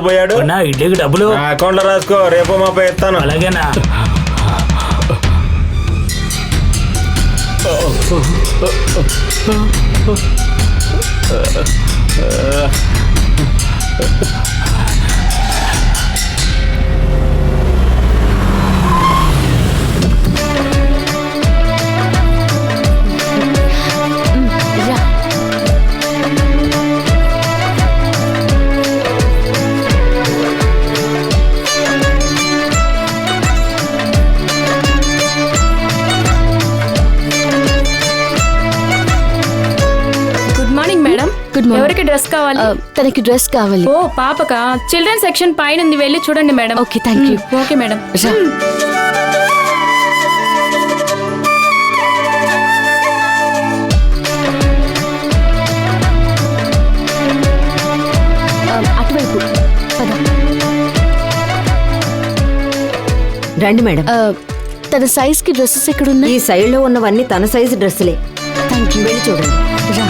పోయాడు. నా ఇడ్లీకి డబ్బులు నా అకౌంట్ లో రాసుకో, రేపు మాపై ఇస్తాను. అలాగేనా? ఎవరికి డ్రెస్ కావాలి? తనకి డ్రెస్ కావాలి. ఓ పాపకా? చిల్డ్రన్ సెక్షన్ పైన ఉంది, వెళ్ళి చూడండి madam. Okay, thank you. Okay madam. అటువైపు రండి మేడం. తన సైజ్ కి డ్రెస్సెస్ ఎక్కడున్నాయి? ఈ సైడ్ లో ఉన్నవన్నీ తన సైజు డ్రెస్సులే. Thank you. వెళ్ళి చూడండి. రా.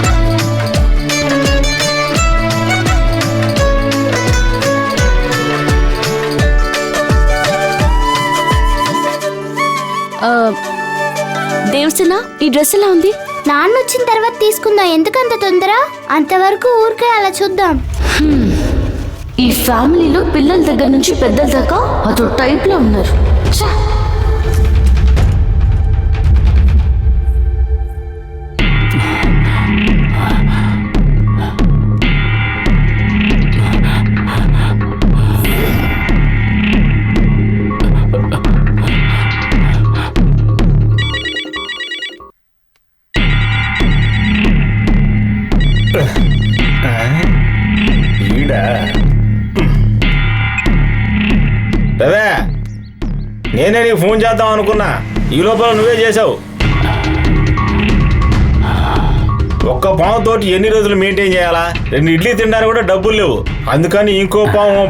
దేవసేన, ఈ డ్రెస్ ఎలా ఉంది? నాన్న వచ్చిన తర్వాత తీసుకుందాం. ఎందుకంత తొందర? అంతవరకు ఊరికే అలా చూద్దాం. ఈ ఫ్యామిలీలో పిల్లల దగ్గర నుంచి పెద్దల దాకా అదో టైప్ లో ఉన్నారు. రవే, నేనే నీకు ఫోన్ చేద్దాం అనుకున్నా, ఈ లోపల నువ్వే చేసావు. ఒక్క పాము తోటి ఎన్ని రోజులు మెయింటైన్ చేయాలా? 2 ఇడ్లీ తినడానికి కూడా డబ్బులు లేవు. అందుకని ఇంకో పాము